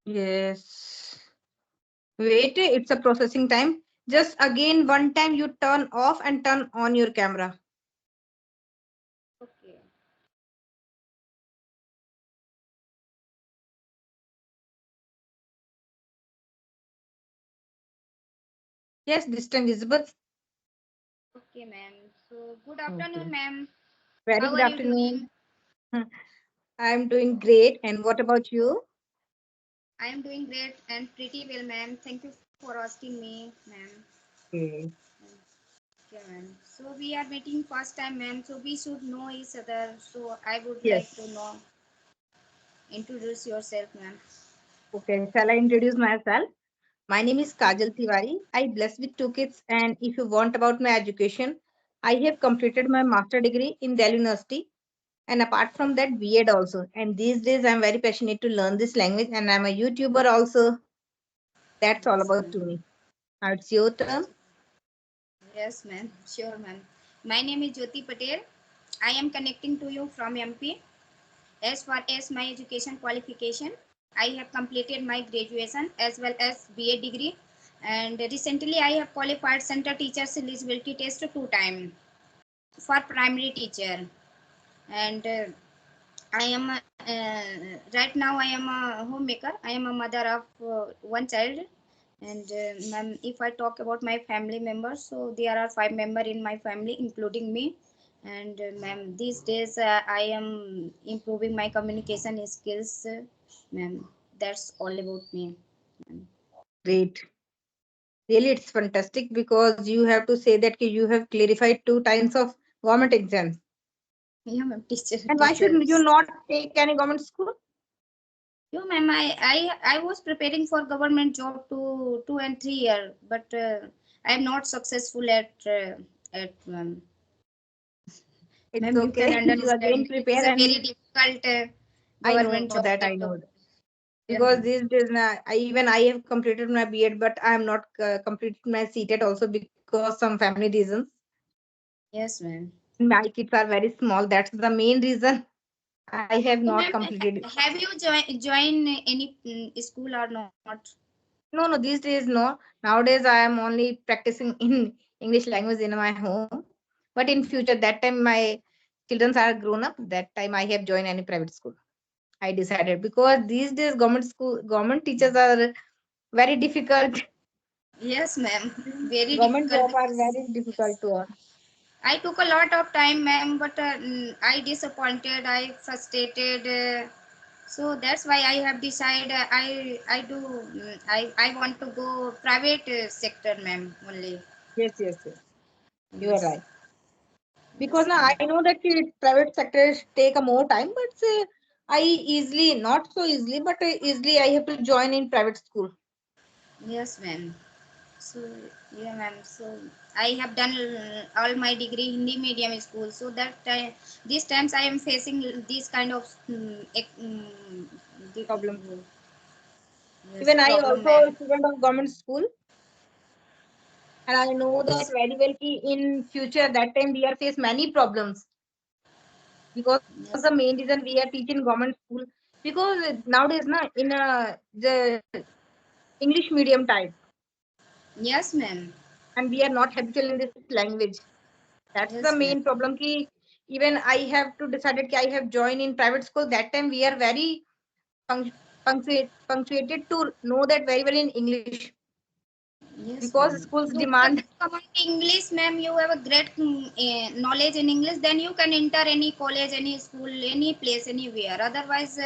Yes. Wait, it's a processing time. Just again, one time you turn off and turn on your camera. Okay. Yes, this time visible. Okay, ma'am. So, good afternoon, Okay. ma'am. Very How good are you afternoon. doing? I'm doing great. And what about you? I am doing great and pretty well, ma'am. Thank you for asking me, ma'am. Okay. Okay, ma'am. So, we are meeting first time, ma'am. So, we should know each other. So, I would like Yes. to know, introduce yourself, ma'am. Okay. Shall I introduce myself? My name is Kajal Tiwari. I blessed with two kids, and if you want about my education, I have completed my master degree in Delhi University, and apart from that, B.Ed also. And these days, I'm very passionate to learn this language, and I'm a YouTuber also. That's all Yes, about ma'am. to me. Now it's your turn. Yes, ma'am. Sure, ma'am. My name is Jyoti Patel. I am connecting to you from MP. As far as my education qualification, I have completed my graduation as well as BA degree, and recently I have qualified center teachers eligibility test 2 times for primary teacher. And I am right now I am a homemaker. I am a mother of one child. And ma'am, if I talk about my family members, so there are 5 members in my family, including me. And ma'am, these days I am improving my communication skills. Ma'am, that's all about me. Ma'am. Great. Really, it's fantastic because you have to say that you have clarified 2 times of government exams. Yeah, ma'am, teacher, And why should you teachers. not take any government school? Yo, ma'am, I was preparing for government job 2 and 3 years, but I am not successful at It's ma'am. You can okay. You again understand. It is prepare, a and very difficult I know government that. job. I know that. Yeah, Because ma'am. these days, I have completed my B.Ed, but I am not completed my CTET also because some family reasons. Yes, ma'am. And my kids are very small. That's the main reason I have not So, ma'am, completed. have you joined any school or not? No, no, these days, no. Nowadays, I am only practicing in English language in my home. But in future, that time my children are grown up. That time I have joined any private school. I decided because these days government teachers are very difficult. Yes, ma'am. Very Government difficult job are because very difficult yes. to earn. I took a lot of time, ma'am, but I disappointed. I frustrated. So that's why I have decided I want to go private sector, ma'am, only. Yes, yes, yes. You are Yes. right. Because Yes, now ma'am. I know that private sectors take a more time, but I easily, not so easily, but easily I have to join in private school. Yes, ma'am. So yeah, ma'am. So I have done all my degree Hindi medium school. So that these times I am facing these kind of the, Problem. yes, Even I problem, also ma'am. a student of government school, and I know that very well. Ki in future, that time we are face many problems because the main Yes, reason we are teaching government school because nowadays na in the English medium type, yes, ma'am. and we are not habitual in this language. That's the Yes, ma'am. main problem. Ki even I have to decided ki I have joined in private school. That time we are very punctuated to know that very well in English Yes, because ma'am. schools You have demand. a common English, ma'am. You have a great knowledge in English. Then you can enter any college, any school, any place, anywhere. Otherwise,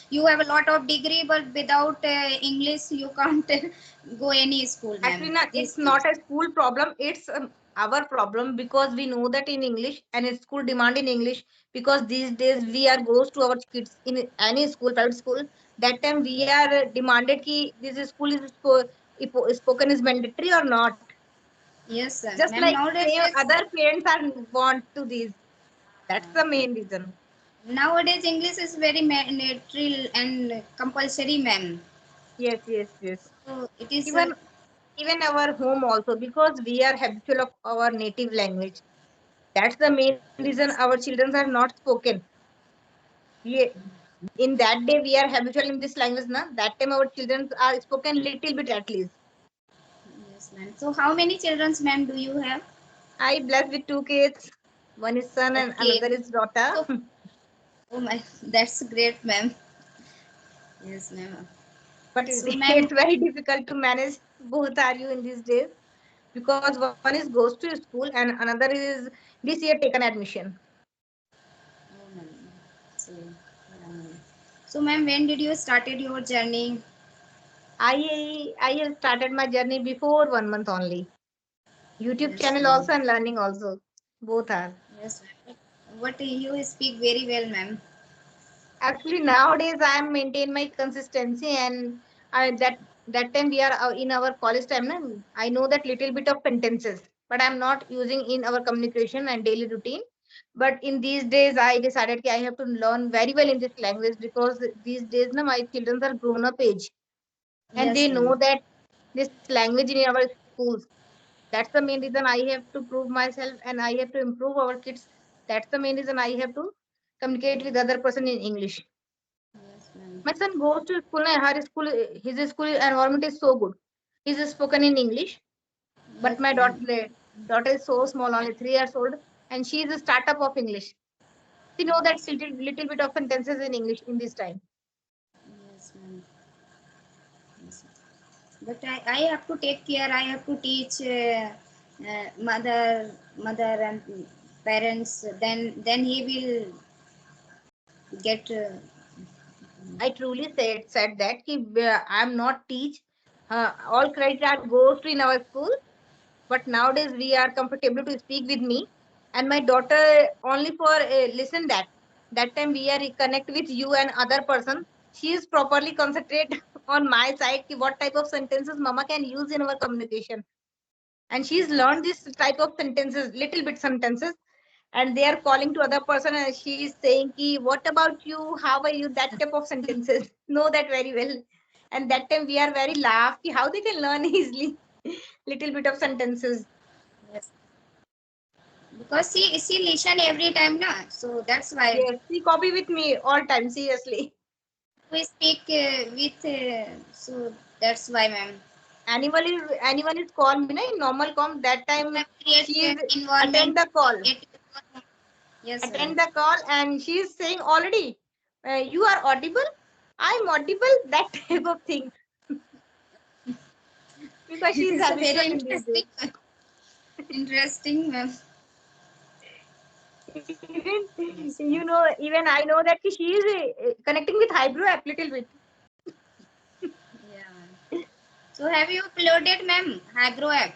you have a lot of degree, but without English, you can't go any school, Actually, ma'am. na, These it's days. not a school problem. It's our problem because we know that in English and it's school demand in English because these days we are goes to our kids in any school, private school. That time we are demanded ki this school is spoken is mandatory or not. Yes, Just ma'am. like Nowadays, same other parents are want to this. That's the main reason. nowadays English is very mandatory and compulsory, ma'am. Yes, yes, yes. So it is. Even even our home also because we are habitual of our native language. That's the main reason our children are not spoken. Yeah. In that day, we are habitual in this language, na? That time our children are spoken little bit at least. Yes, ma'am. So how many children, ma'am, do you have? I blessed with two kids. One is son and Okay. another is daughter. So, oh my, that's great, ma'am. Yes, ma'am. But So, ma'am, it's very difficult to manage both are you in these days because one is goes to school and another is this year taken admission. oh, ma'am. So, so, ma'am, when did you started your journey? I have started my journey before 1 month only. YouTube Yes, channel ma'am. also and learning also. Both are. Yes, ma'am. What you speak very well, ma'am. Actually, nowadays I am maintain my consistency and that time we are in our college time. Na, I know that little bit of sentences, but I'm not using in our communication and daily routine. But in these days, I decided that I have to learn very well in this language because these days, na, my children are grown up age and they Yes, know ma'am. that this language in our schools. That's the main reason I have to prove myself and I have to improve our kids. That's the main reason I have to communicate with other person in English. Yes, ma'am. My son goes to school. Na, her school, his school environment is so good. He's spoken in English, but Yes, my ma'am. daughter is so small, only 3 years old, and she is a startup of English. She know that Yes, little bit of sentences in English in this time. yes, ma'am. Yes. But I have to take care. I have to teach mother and parents. Then he will get. I truly said that I'm not teach. All credit are goes to in our school, but nowadays we are comfortable to speak with me and my daughter only for listen that time we are connect with you and other person. She is properly concentrate on my side ki what type of sentences mama can use in our communication and she's learned this type of sentences little bit sentences and they are calling to other person and she is saying ki what about you, how are you, that type of sentences know that very well. And that time we are very laugh ki how they can learn easily little bit of sentences. Yes. Because she listen every time, na. So that's why Yes, she copy with me all time, seriously. we speak with. So that's why, ma'am. Anyone is call me na in normal com that So, time ma'am, create she is environment attend the call, at your home. Yes, ma'am. attend the call and she is saying already, you are audible, I'm audible, that type of thing because she It is is a habitual very in these interesting, days. interesting, ma'am. Even Yes, ma'am. even I know that she is connecting with Hybro app little bit. Yeah, ma'am. So have you uploaded, ma'am, Hybro app?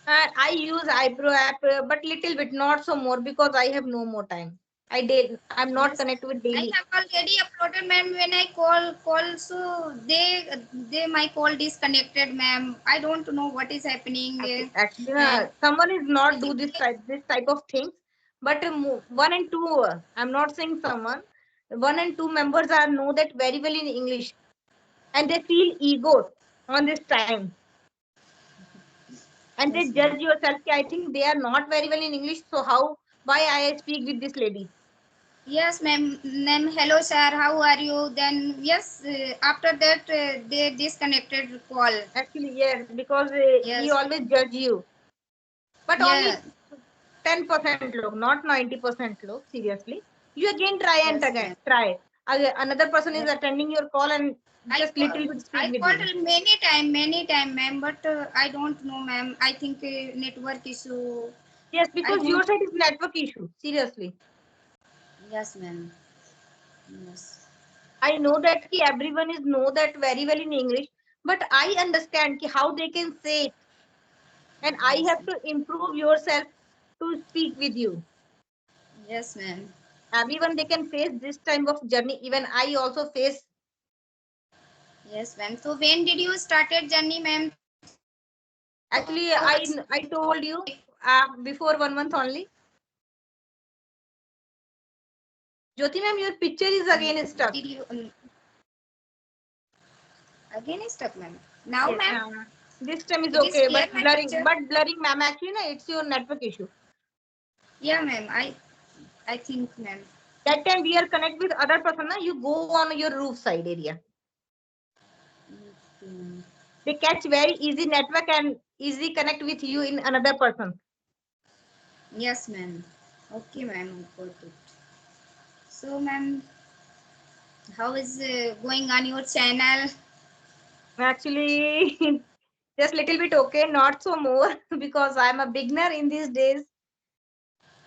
I use eyebrow app, but little bit, not so more because I have no more time. I'm not Yes, connected with I daily. have already uploaded, ma'am. When I call, so they my call disconnected, ma'am. I don't know what is happening. Actually, And someone is I not do think this type of things, but one and two. I'm not saying someone. One and two members are know that very well in English, and they feel ego on this time, and they yes, judge ma'am. yourself. I think they are not very well in English, so how? Why I speak with this lady? Yes, ma'am. Ma'am, hello, sir. How are you? Then yes. After that, they disconnected call. Actually, yes, because he Yes. always judge you, but Yeah. only 10% low, not 90% low. Seriously, you again try and Yes, again ma'am. try. Another person is Yes. attending your call and just little bit speak I with called you. many time, ma'am. But I don't know, ma'am. I think network issue. Yes, I because your don't. side is network issue. Seriously, Yes, ma'am. Yes. I know that ki everyone is know that very well in English, but I understand ki how they can say it, and I Yes. have to improve yourself to speak with you. Yes, ma'am. Everyone they can face this type of journey. Even I also face. Yes, ma'am. So when did you started journey, ma'am? So Actually, how much I told you before 1 month only. Jyoti ma'am, your picture is again stuck. did you again is stuck, ma'am? Now, Yeah, ma'am, this time is it is okay, clear my picture. but blurring, ma'am. Actually, no, it's your network issue. Yeah, ma'am. I think, ma'am. That time we are connect with other person, na, you go on your roof side area. Okay. They catch very easy network and easy connect with you in another person. Yes, ma'am. Okay, ma'am. Got it. So, ma'am, how is going on your channel? Actually, just little bit okay, not so more because I'm a beginner in these days.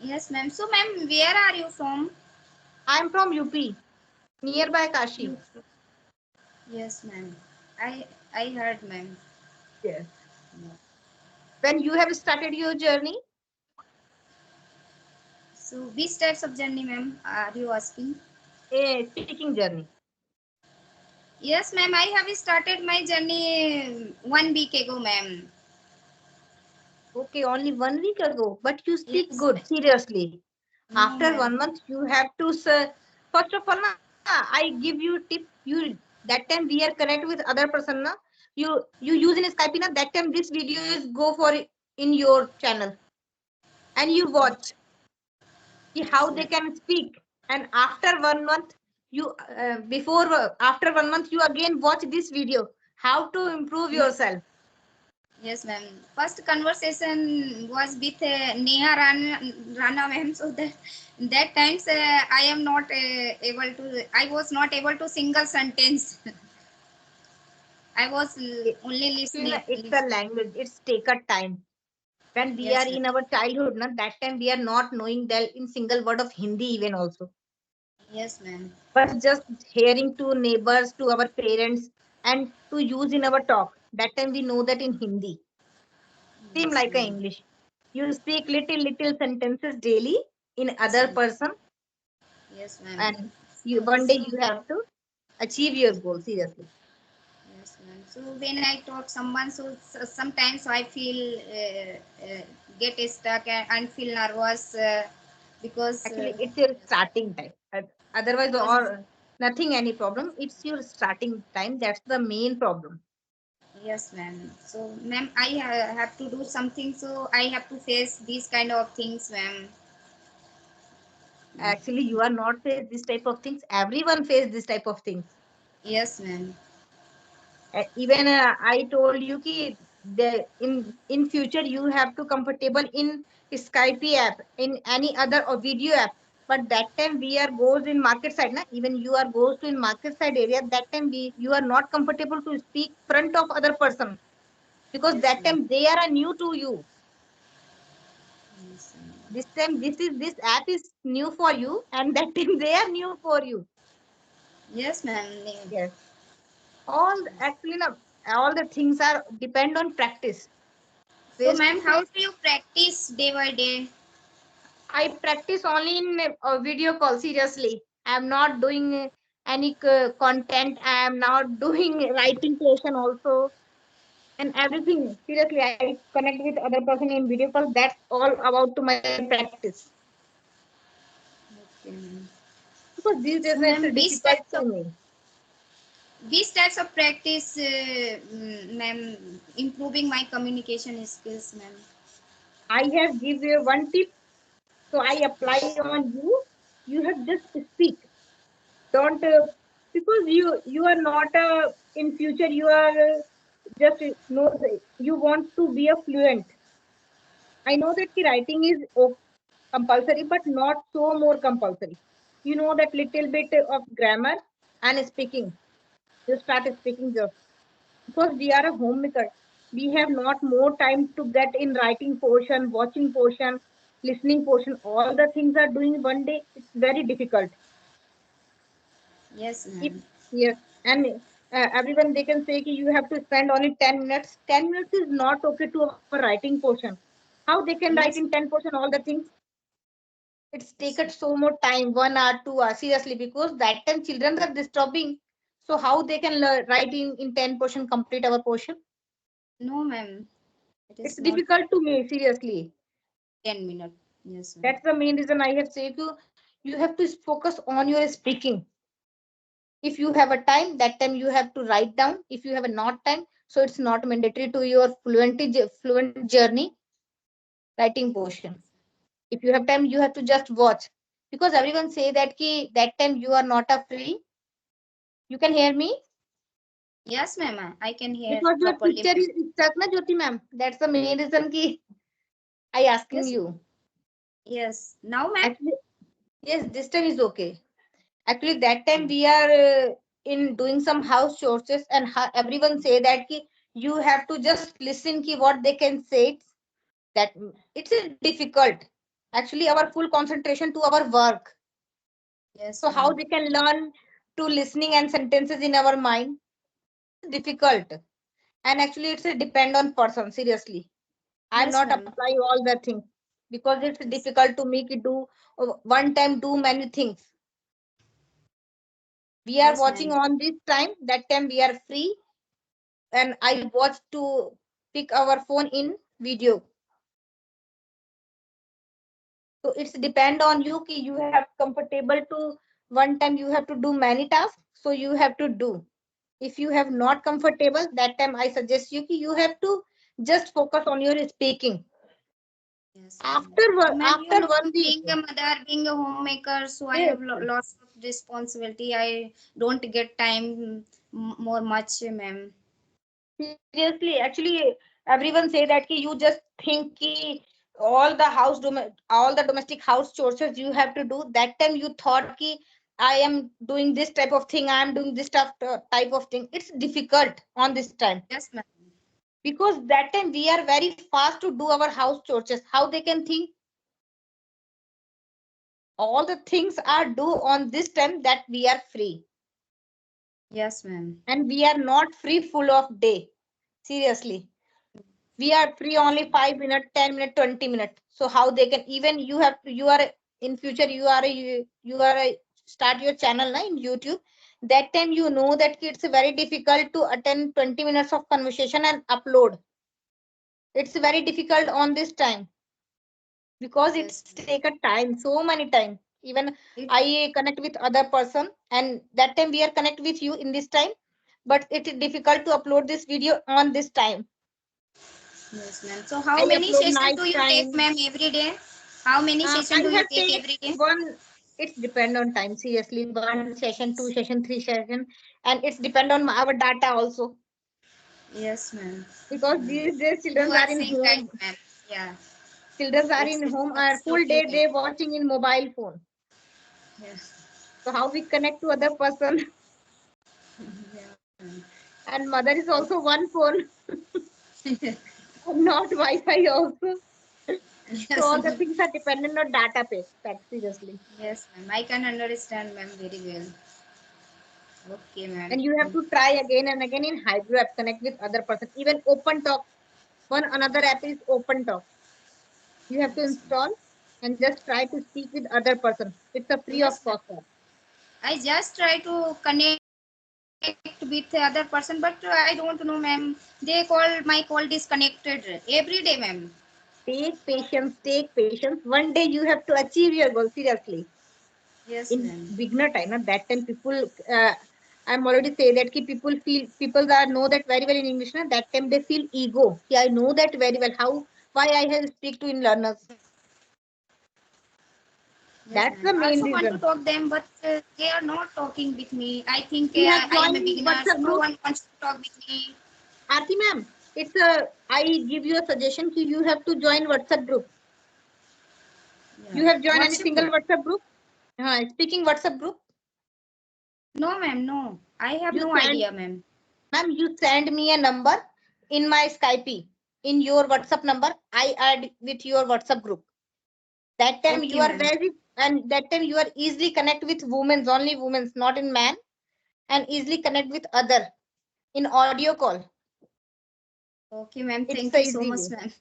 Yes, ma'am. So, ma'am, where are you from? I'm from UP, nearby Kashi. You. Yes, ma'am. I heard, ma'am. Yes. When you have started your journey, So, which types of journey, ma'am, are you asking? a speaking journey. Yes, ma'am. I have started my journey 1 week ago, ma'am. Okay, only 1 week ago, but you speak Yes, good, ma'am. seriously. No, After ma'am. 1 month, you have to, first of all, na, I give you tip. You that time we are connect with other person, na, you use in Skype, na, that time this video is go for in your channel and you watch see Yes, how they ma'am. can speak. And after 1 month, you before after 1 month, you again watch this video. How to improve Yes, yourself. yes, ma'am. First conversation was with Neha Rana, ma'am. So that times I am not able to. I was not able to single sentence. I was only Actually, na, listening. it's a language. It's take a time. When we are Yes, ma'am. in our childhood, na, that time we are not knowing that in single word of Hindi even also. Yes, ma'am. But just hearing to neighbors, to our parents, and to use in our talk. That time we know that in Hindi. Same Yes, like a ma'am. English. You speak little sentences daily in Yes, other ma'am. person, Yes, ma'am. and you one day So, you have to achieve your goal. Seriously. yes, ma'am. So when I talk someone, sometimes I feel get stuck and feel nervous because Actually, it's your starting time. Otherwise, because or nothing any problem. It's your starting time. That's the main problem. yes, ma'am. So, ma'am, I have to do something, so I have to face these kind of things, ma'am. Actually, you are not face this type of things. Everyone face this type of things. Yes, ma'am. Even I told you ki the in future you have to comfortable in Skype app, in any other or video app. But that time we are goes in market side, na, even you are goes to in market side area, that time you are not comfortable to speak front of other person, because Yes, that ma'am. time they are new to you. Yes, ma'am. This time this app is new for you, and that time they are new for you. Yes, ma'am. Yes, all actually na, all the things are depend on practice. So, Face ma'am, to how face. do you practice day by day? I practice only in a video call. Seriously, I am not doing any content. I am not doing writing portion also, and everything. Seriously, I connect with other person in video call. That's all about to my practice, Okay, ma'am. because these days So, it's ma'am, difficult to me. which types of practice, ma'am, improving my communication skills, ma'am? I have give you one tip, so I apply on you. You have just speak. Don't because you are not in future. You are just know you want to be a fluent. I know that the writing is compulsory, but not so more compulsory. You know that little bit of grammar and speaking. You start speaking just because we are a homemaker. We have not more time to get in writing portion, watching portion, listening portion. All the things are doing one day. It's very difficult. Yes, If ma'am. yes, and everyone they can say ki you have to spend only 10 minutes. 10 minutes is not okay to our writing portion. How they can write in Yes, 10% all the things? It's yes, taken so much time, 1 hour, 2 hours, seriously, because that time children are disturbing. So how they can write in 10% complete our portion? no, ma'am. It It's is not difficult to me, seriously. 10 minutes. Yes, ma'am. That's the main reason I have said you have to focus on your speaking. If you have a time, that time you have to write down. If you have a not time, so it's not mandatory to your fluent journey writing portion. If you have time, you have to just watch. Because everyone say that ki that time you are not a free. You can hear me? Yes, ma'am. I can hear Because your properly, picture ma'am. is stuck na Jyoti ma'am. That's the main reason ki I asking Yes, you. yes. Now, ma'am. Actually, yes, this time is okay. Actually, that time we are in doing some house chores and everyone say that ki you have to just listen ki what they can say. That it's difficult. Actually, our full concentration to our work. Yes, So how ma'am. they can learn to listening and sentences in our mind? Difficult. And actually, it's a depend on person. Seriously, I'm Yes, not ma'am. apply all the things because it's Yes, difficult to make it do one time do many things. We are yes, watching ma'am. on this time. That time we are free, and I watch to pick our phone in video. So it's depend on you ki you have comfortable to one time you have to do many tasks. So you have to do. If you have not comfortable, that time I suggest you ki you have to just focus on your speaking. Yes, ma'am. After So, ma'am, you after know, 1 week, being a mother, being a homemaker, so I yes, have lots of responsibility. I don't get time more much, ma'am. seriously, actually, everyone say that ki you just think ki all the domestic house chores you have to do. That time you thought ki I am doing this type of thing, I am doing this type of thing. It's difficult on this time Yes, ma'am. because that time we are very fast to do our house chores. How they can think all the things are do on this time that we are free Yes, ma'am. and we are not free full of day. Seriously. We are free only 5 minutes, 10 minutes, 20 minutes. So how they can even you have to you are in future you are a, start your channel na, in YouTube. That time you know that it's very difficult to attend 20 minutes of conversation and upload. It's very difficult on this time because it's Yes, take ma'am. a time so many time. Even It, I connect with other person and that time we are connect with you in this time, but it is difficult to upload this video on this time. yes, ma'am. So, how I many upload sessions night do you take, time. ma'am, every day? How many I sessions do you have take take every day? one. It's depend on time. Seriously, one session, two session, three session, and it's depend on our data also. Yes, ma'am. Because these days You children are are in saying right, home. ma'am. Yeah, Children are it's in it's home. Are full absolutely day right. they watching in mobile phone. Yes. So how we connect to other person? Yeah. And mother is Oh, also one phone, not Wi-Fi also. So yes, all the ma'am. things are dependent on data pay. That seriously. Yes, ma'am. I can understand, ma'am, very well. Okay, ma'am. And you have to try again and again in Hydro app connect with other person. Even Open Talk. One another app is Open Talk. You have to Yes, ma'am. install and just try to speak with other person. It's a free of Yes, ma'am. cost app. I just try to connect with the other person, but I don't know, ma'am. They call my call disconnected every day, ma'am. Take patience, take patience. One day you have to achieve your goal. Seriously. Yes, In ma'am. beginner time, at that time people I'm already say that ki people that know that very well in English, na, that time they feel ego. Yeah, I know that very well. How why I have speak to in learners. Yes, That's ma'am. the main Also want to reason. talk them, but they are not talking with me. I think You have I am a joined beginner, so WhatsApp no group. one wants to talk with me. Aarti ma'am, it's a I give you a suggestion ki you have to join WhatsApp group. Yeah. You have joined any WhatsApp single group? WhatsApp group? Speaking WhatsApp group. No, ma'am. No, I have You no send, idea, ma'am. ma'am, you send me a number in my Skype. In your WhatsApp number, I add with your WhatsApp group. That time you Okay, are ma'am. very, and that time you are easily connect with women's, only women's, not in man, and easily connect with other in audio call. Okay, ma'am. It's Thank the you so easy much, way. ma'am.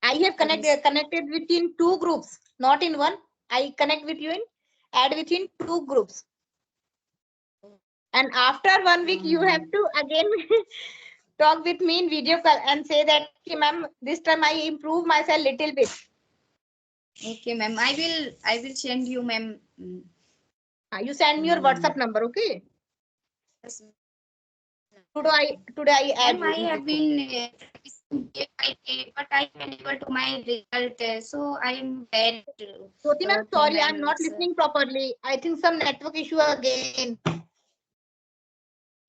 I have Yes. connected within two groups, not in one. I connect with you in add within two groups. And after 1 week, you have to again talk with me in video call and say that, "Ki, ma'am, this time I improve myself little bit." Okay, ma'am. I will send you, ma'am. You send me My your number. WhatsApp number, okay? Yes, ma'am. Today I add Ma'am, I you. have been practicing day by day, but I am unable to my result. So I am bad Jyoti ma'am, thing, sorry, ma'am. I'm not listening properly. I think some network issue again.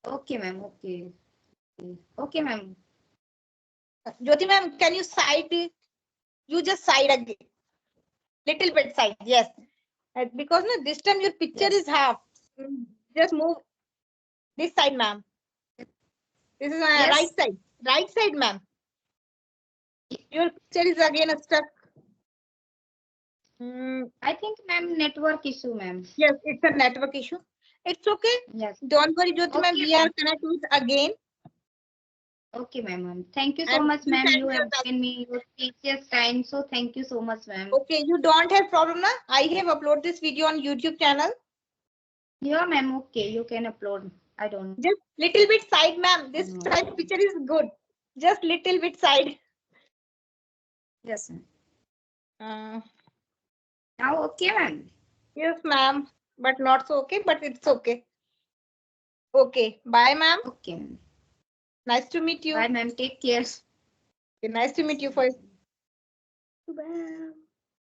Okay, ma'am. Okay. Okay, ma'am. Jyoti ma'am, can you side? You just side again. Little bit side, yes. Because no, this time your picture Yes. is half. Just move this side, ma'am. This is my Yes. right side. Right side, ma'am. Your picture is again stuck. I think, ma'am, network issue, ma'am. Yes, it's a network issue. It's okay. Yes. Don't worry, Jyoti ma'am. Okay, We are ma'am. connected again. Okay, ma'am. Thank you so And much, you ma'am. can You be have back. given me your precious time. So thank you so much, ma'am. Okay, you don't have problem, na? I have uploaded this video on YouTube channel. Yeah, ma'am. Okay, you can upload. I don't. Just little bit side, ma'am. This No. side picture is good. Just little bit side. Yes, ma'am. Uh, Now, okay, ma'am. yes, ma'am. But not so okay, but it's okay. Okay. Bye, ma'am. Okay, ma'am. Nice to meet you. Bye, ma'am. Take care. Okay, nice to meet you for. Bye.